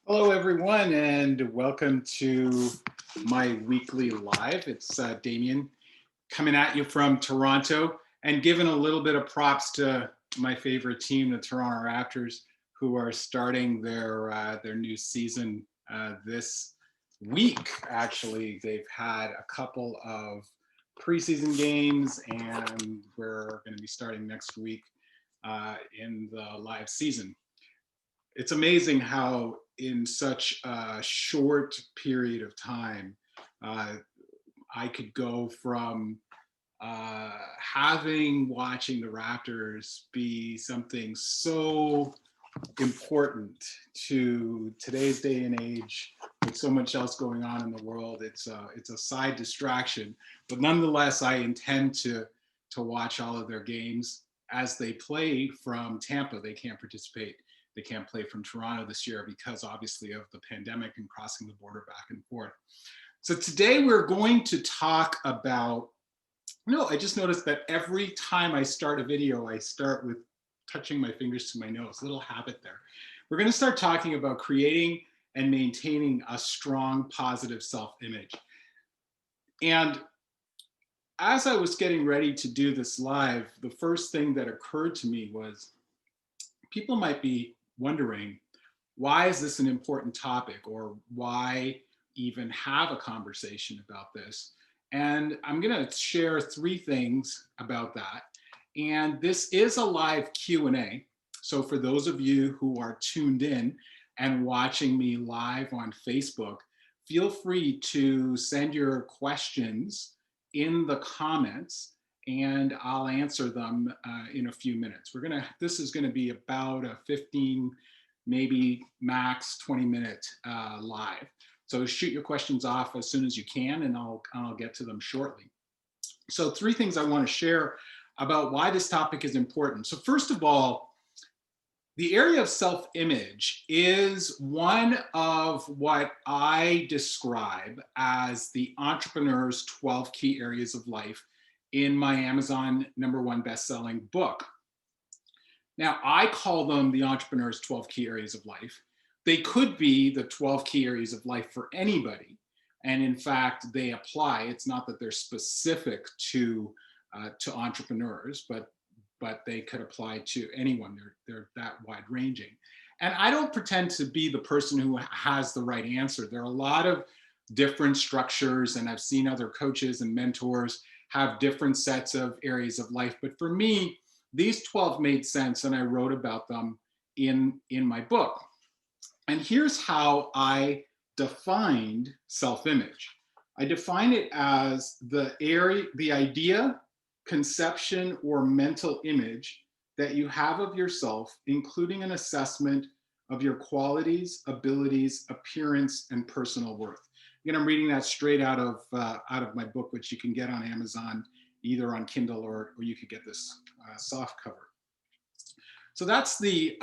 Hello, everyone, and welcome to my weekly live. It's Damien coming at you from Toronto and giving a little bit of props to my favorite team, the Toronto Raptors, who are starting their new season this week. Actually, they've had a couple of preseason games, and we're going to be starting next week in the live season. It's amazing how in such a short period of time uh, I could go from having watching the Raptors be something so important to today's day and age with so much else going on in the world. It's a side distraction, but nonetheless I intend to watch all of their games as they play from Tampa. They can't participate, they can't play from Toronto this year because obviously of the pandemic and crossing the border back and forth. So today we're going to talk about, I just noticed that every time I start a video, I start with touching my fingers to my nose, little habit there. We're going to start talking about creating and maintaining a strong, positive self-image. And as I was getting ready to do this live, the first thing that occurred to me was people might be wondering, why is this an important topic, or why even have a conversation about this? And I'm going to share three things about that. And this is a live Q&A. So for those of you who are tuned in and watching me live on Facebook, feel free to send your questions in the comments and I'll answer them in a few minutes. This is gonna be about a 15, maybe max 20-minute live. So shoot your questions off as soon as you can and I'll get to them shortly. So three things I wanna share about why this topic is important. So first of all, the area of self-image is one of what I describe as the entrepreneur's 12 key areas of life in my Amazon #1 best-selling book. Now, I call them the entrepreneur's 12 key areas of life. They could be the 12 key areas of life for anybody. And in fact, they apply. It's not that they're specific to entrepreneurs, but they could apply to anyone. They're that wide ranging. And I don't pretend to be the person who has the right answer. There are a lot of different structures, and I've seen other coaches and mentors have different sets of areas of life. But for me, these 12 made sense, and I wrote about them in my book. And here's how I defined self-image. I define it as the idea, conception, or mental image that you have of yourself, including an assessment of your qualities, abilities, appearance, and personal worth. Again, I'm reading that straight out of my book, which you can get on Amazon, either on Kindle or you could get this soft cover. So that's the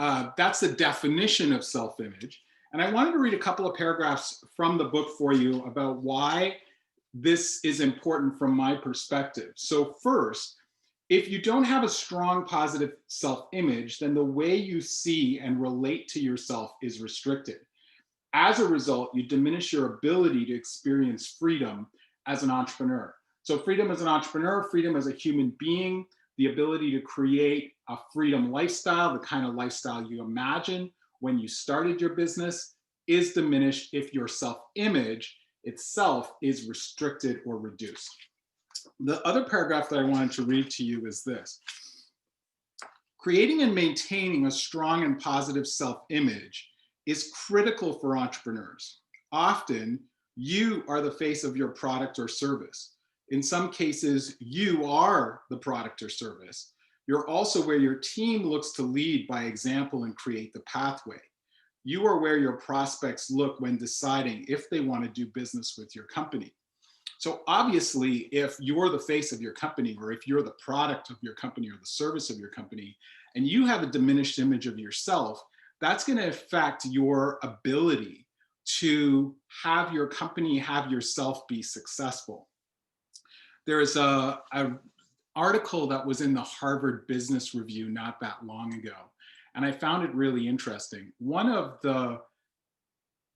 definition of self-image. And I wanted to read a couple of paragraphs from the book for you about why this is important from my perspective. So first, if you don't have a strong positive self-image, then the way you see and relate to yourself is restricted. As a result, you diminish your ability to experience freedom as an entrepreneur. So freedom as an entrepreneur, freedom as a human being, the ability to create a freedom lifestyle, the kind of lifestyle you imagine when you started your business, is diminished if your self-image itself is restricted or reduced. The other paragraph that I wanted to read to you is this. Creating and maintaining a strong and positive self-image is critical for entrepreneurs. Often, you are the face of your product or service. In some cases, you are the product or service. You're also where your team looks to lead by example and create the pathway. You are where your prospects look when deciding if they want to do business with your company. So obviously, if you're the face of your company, or if you're the product of your company or the service of your company, and you have a diminished image of yourself, that's going to affect your ability to have your company, have yourself be successful. There is a article that was in the Harvard Business Review not that long ago, and I found it really interesting. One of the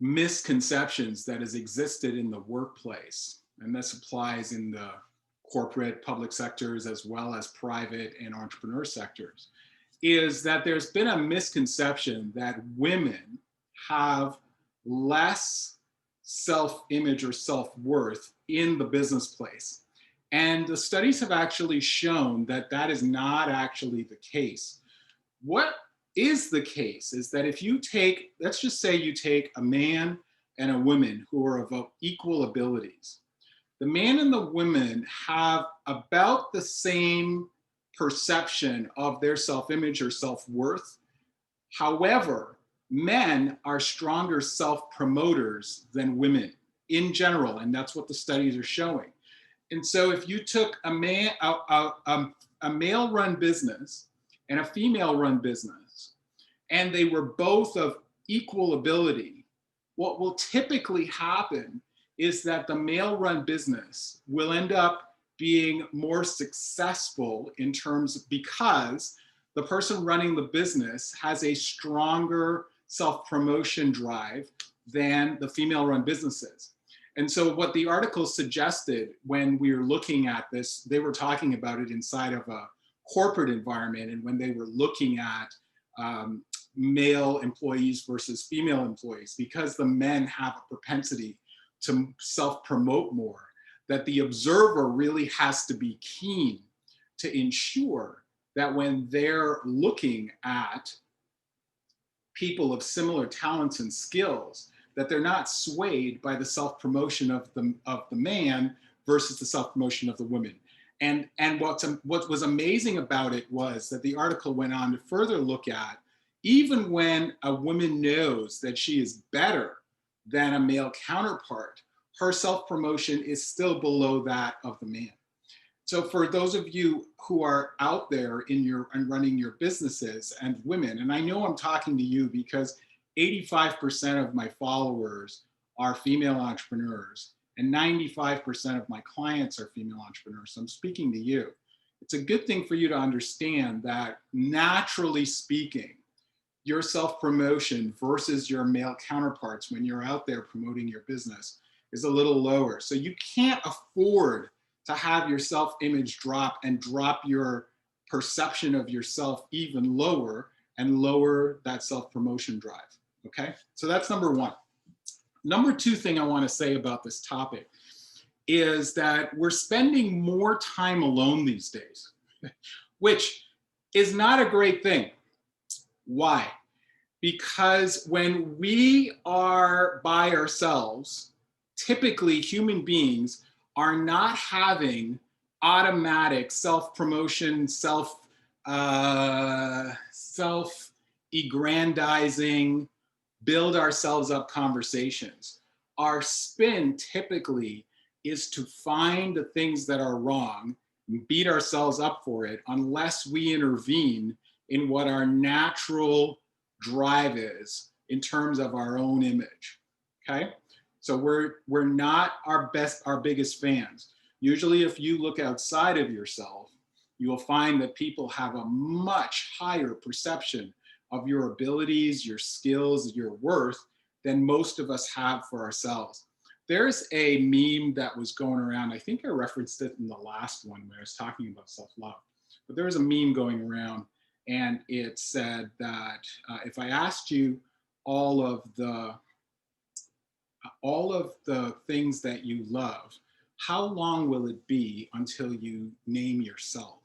misconceptions that has existed in the workplace, and this applies in the corporate public sectors as well as private and entrepreneur sectors, is that there's been a misconception that women have less self-image or self-worth in the business place. And the studies have actually shown that that is not actually the case. What is the case is that if you take, let's just say you take a man and a woman who are of equal abilities, the man and the women have about the same perception of their self-image or self-worth. However, men are stronger self-promoters than women in general, and that's what the studies are showing. And so if you took a male-run business and a female-run business, and they were both of equal ability, what will typically happen is that the male-run business will end up being more successful in terms of, because the person running the business has a stronger self-promotion drive than the female-run businesses. And so what the article suggested when we were looking at this, they were talking about it inside of a corporate environment, and when they were looking at male employees versus female employees, because the men have a propensity to self-promote more, that the observer really has to be keen to ensure that when they're looking at people of similar talents and skills, that they're not swayed by the self-promotion of the man versus the self-promotion of the woman. And what was amazing about it was that the article went on to further look at, even when a woman knows that she is better than a male counterpart, her self-promotion is still below that of the man. So for those of you who are out there and running your businesses and women, and I know I'm talking to you because 85% of my followers are female entrepreneurs and 95% of my clients are female entrepreneurs. So I'm speaking to you. It's a good thing for you to understand that, naturally speaking, your self-promotion versus your male counterparts when you're out there promoting your business is a little lower. So you can't afford to have your self-image drop and drop your perception of yourself even lower and lower that self-promotion drive. Okay, so that's number one. Number two thing I want to say about this topic is that we're spending more time alone these days, which is not a great thing. Why? Because when we are by ourselves, typically human beings are not having automatic self-promotion, self-aggrandizing, build ourselves up conversations. Our spin typically is to find the things that are wrong and beat ourselves up for it unless we intervene in what our natural drive is in terms of our own image. Okay, so we're not our biggest fans. Usually if you look outside of yourself, you will find that people have a much higher perception of your abilities, your skills, your worth than most of us have for ourselves. There's a meme that was going around, I think I referenced it in the last one where I was talking about self-love, but there was a meme going around and it said that if I asked you all of the things that you love, how long will it be until you name yourself?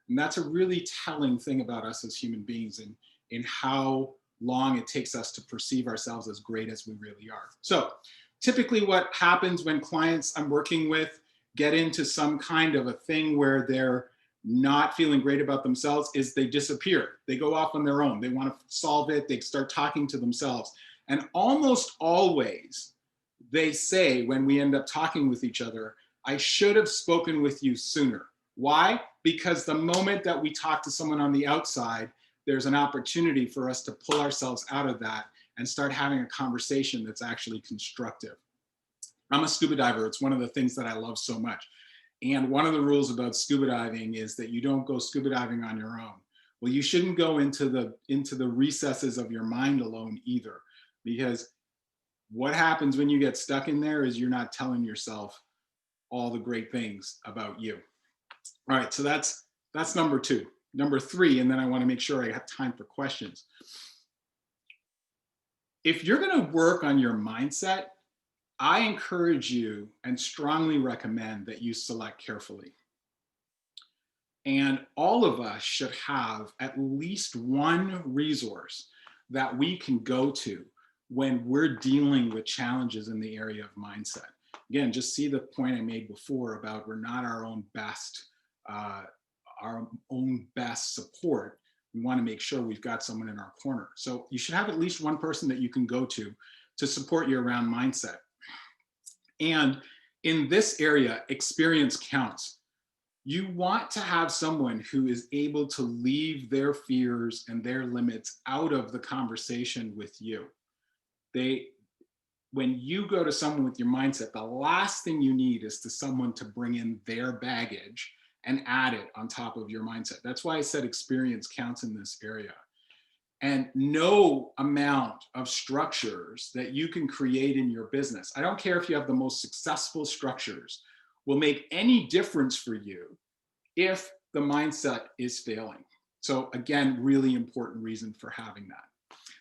And that's a really telling thing about us as human beings, and in how long it takes us to perceive ourselves as great as we really are. So typically what happens when clients I'm working with get into some kind of a thing where they're not feeling great about themselves is they disappear. They go off on their own. They want to solve it. They start talking to themselves. And almost always they say, when we end up talking with each other, I should have spoken with you sooner. Why? Because the moment that we talk to someone on the outside, there's an opportunity for us to pull ourselves out of that and start having a conversation that's actually constructive. I'm a scuba diver. It's one of the things that I love so much. And one of the rules about scuba diving is that you don't go scuba diving on your own. Well, you shouldn't go into the recesses of your mind alone either, because What happens when you get stuck in there is you're not telling yourself all the great things about you. All right, so that's number two. Number three, and then I want to make sure I have time for questions. If you're going to work on your mindset, I encourage you and strongly recommend that you select carefully. And all of us should have at least one resource that we can go to when we're dealing with challenges in the area of mindset. Again, just see the point I made before about we're not our own best support. We want to make sure we've got someone in our corner. So you should have at least one person that you can go to support you around mindset. And in this area, experience counts. You want to have someone who is able to leave their fears and their limits out of the conversation with you. When you go to someone with your mindset, the last thing you need is someone to bring in their baggage and add it on top of your mindset. That's why I said experience counts in this area. And no amount of structures that you can create in your business, I don't care if you have the most successful structures, will make any difference for you if the mindset is failing. So again, really important reason for having that.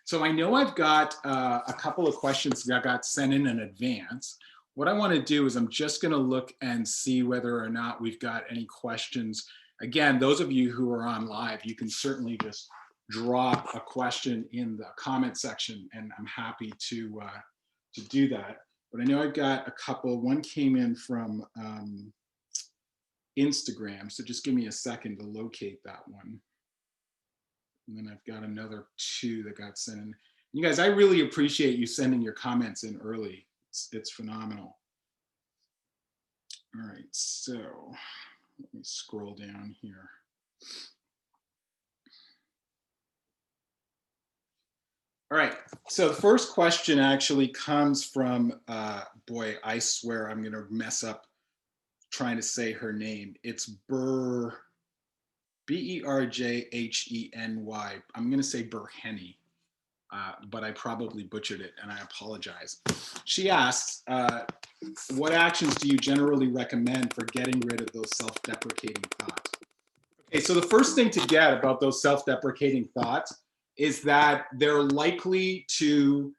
So I know I've got a couple of questions that got sent in advance. What I want to do is I'm just going to look and see whether or not we've got any questions. Again, those of you who are on live, you can certainly just drop a question in the comment section, and I'm happy to do that. But I know I've got a couple. One came in from Instagram, so just give me a second to locate that one. And then I've got another two that got sent in. You guys, I really appreciate you sending your comments in early. It's phenomenal. All right, so let me scroll down here. All right, so the first question actually comes from, boy, I swear I'm gonna mess up trying to say her name. It's Berjheny. I'm gonna say Berheny, but I probably butchered it and I apologize. She asks, what actions do you generally recommend for getting rid of those self-deprecating thoughts? Okay, so the first thing to get about those self-deprecating thoughts is that they're likely to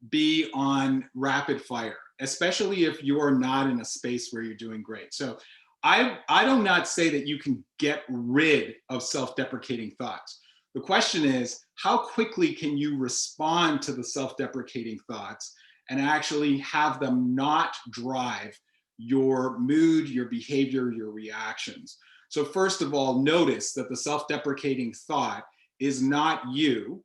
be on rapid fire, especially if you're not in a space where you're doing great. So I do not say that you can get rid of self-deprecating thoughts. The question is, how quickly can you respond to the self-deprecating thoughts and actually have them not drive your mood, your behavior, your reactions? So first of all, notice that the self-deprecating thought is not you,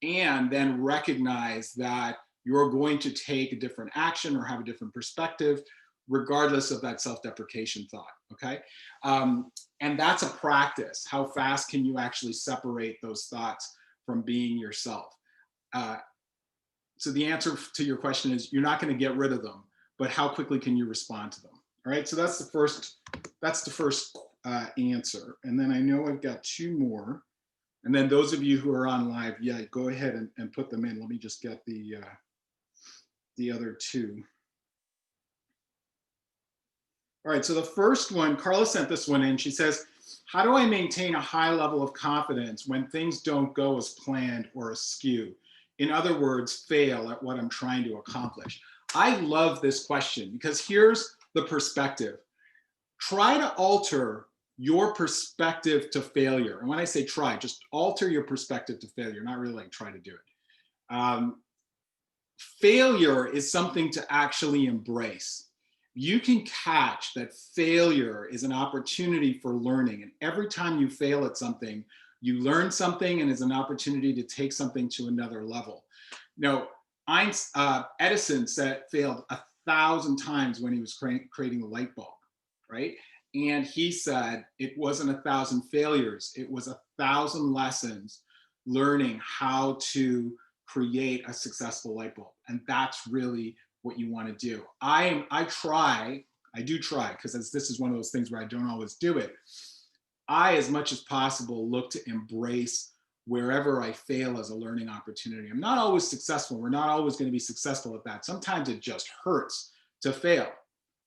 and then recognize that you're going to take a different action or have a different perspective regardless of that self-deprecation thought, okay? And that's a practice. How fast can you actually separate those thoughts from being yourself? So the answer to your question is you're not gonna get rid of them, but how quickly can you respond to them? All right, so that's the first answer. And then I know I've got two more. And then those of you who are on live, yeah, go ahead and put them in. Let me just get the other two. All right, so the first one, Carla sent this one in. She says, how do I maintain a high level of confidence when things don't go as planned or askew? In other words, fail at what I'm trying to accomplish. I love this question because here's the perspective. Try to alter your perspective to failure. And when I say try, just alter your perspective to failure, not really like try to do it. Failure is something to actually embrace. You can catch that failure is an opportunity for learning. And every time you fail at something, you learn something and is an opportunity to take something to another level. Now, Edison failed 1,000 times when he was creating a light bulb, right? And he said it wasn't 1,000 failures, it was 1,000 lessons learning how to create a successful light bulb. And that's really what you want to do. I do try, because this is one of those things where I don't always do it. I, as much as possible, look to embrace wherever I fail as a learning opportunity. I'm not always successful. We're not always going to be successful at that. Sometimes it just hurts to fail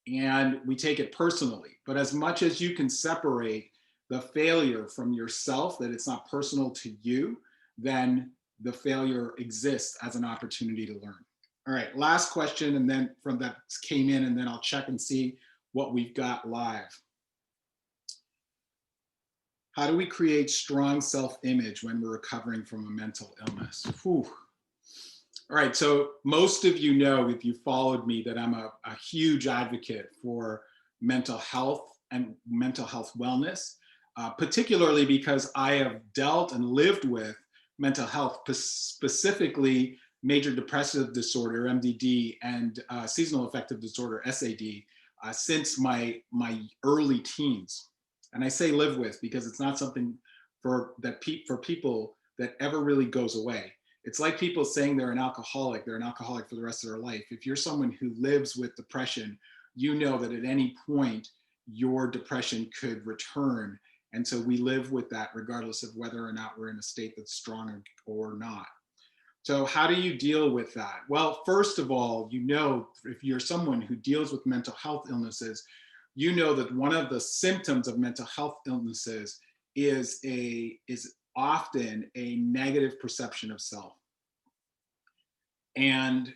and we take it personally. But as much as you can separate the failure from yourself, that it's not personal to you, then the failure exists as an opportunity to learn. All right, last question, and then from that came in, and then I'll check and see what we've got live. How do we create strong self-image when we're recovering from a mental illness? Whew. All right, so most of you know, if you followed me, that I'm a huge advocate for mental health and mental health wellness, particularly because I have dealt and lived with mental health, specifically major depressive disorder, MDD, and seasonal affective disorder, SAD, since my early teens. And I say live with because it's not something for people that ever really goes away. It's like people saying they're an alcoholic for the rest of their life. If you're someone who lives with depression, you know that at any point your depression could return. And so we live with that regardless of whether or not we're in a state that's strong or not. So how do you deal with that? Well, first of all, you know, if you're someone who deals with mental health illnesses, you know that one of the symptoms of mental health illnesses is often a negative perception of self. And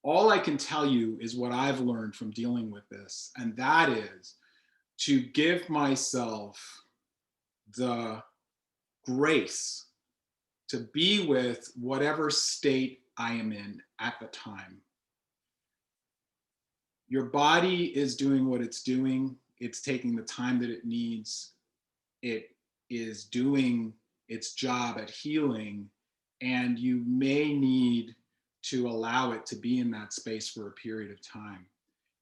all I can tell you is what I've learned from dealing with this, and that is to give myself the grace to be with whatever state I am in at the time. Your body is doing what it's doing. It's taking the time that it needs. It is doing its job at healing, and you may need to allow it to be in that space for a period of time.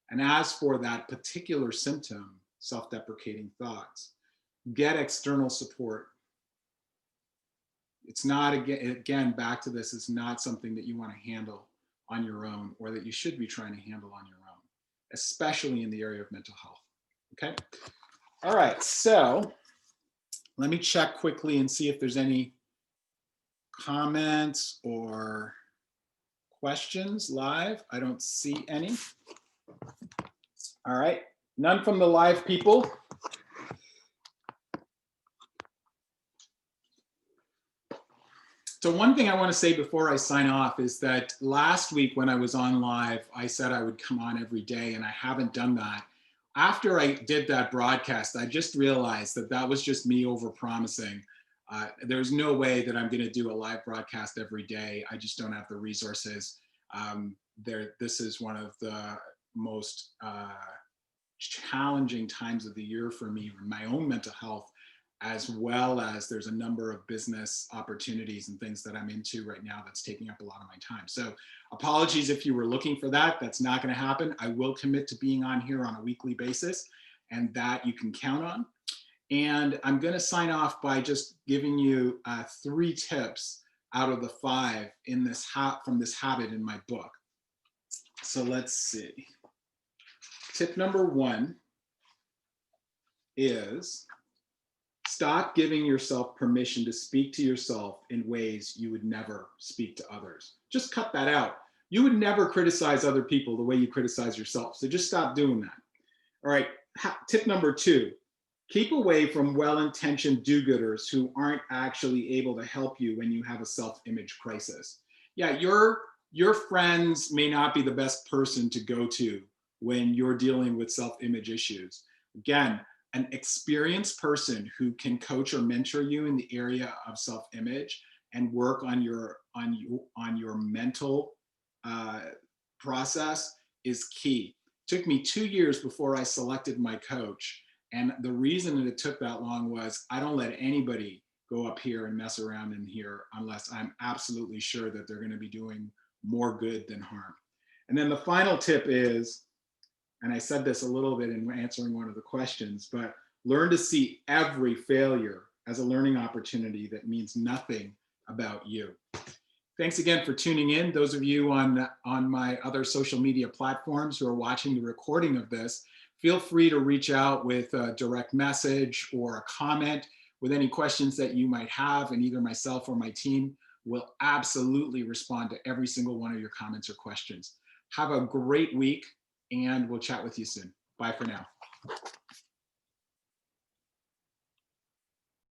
And as for that particular symptom, self-deprecating thoughts, get external support. It's not, again, back to this, it's not something that you want to handle on your own or that you should be trying to handle on your own, especially in the area of mental health. Okay. All right. So let me check quickly and see if there's any comments or questions live. I don't see any. All right. None from the live people. So one thing I want to say before I sign off is that last week when I was on live, I said I would come on every day, and I haven't done that. After I did that broadcast, I just realized that that was just me over-promising. There's no way that I'm going to do a live broadcast every day. I just don't have the resources. This is one of the most challenging times of the year for me, my own mental health, as well as there's a number of business opportunities and things that I'm into right now that's taking up a lot of my time. So apologies if you were looking for that. That's not going to happen. I will commit to being on here on a weekly basis, and that you can count on. And I'm going to sign off by just giving you 3 tips out of the 5 in this from this habit in my book. So let's see. Tip number 1 is stop giving yourself permission to speak to yourself in ways you would never speak to others. Just cut that out. You would never criticize other people the way you criticize yourself. So just stop doing that. All right. Tip number 2, keep away from well-intentioned do-gooders who aren't actually able to help you when you have a self-image crisis. Yeah, your friends may not be the best person to go to when you're dealing with self-image issues. Again, an experienced person who can coach or mentor you in the area of self-image and work on your mental process is key. It took me 2 years before I selected my coach, and the reason that it took that long was I don't let anybody go up here and mess around in here unless I'm absolutely sure that they're going to be doing more good than harm. And then the final tip is, and I said this a little bit in answering one of the questions, but learn to see every failure as a learning opportunity that means nothing about you. Thanks again for tuning in. Those of you on my other social media platforms who are watching the recording of this, feel free to reach out with a direct message or a comment. with any questions that you might have, and either myself or my team will absolutely respond to every single one of your comments or questions. Have a great week, and we'll chat with you soon. Bye for now.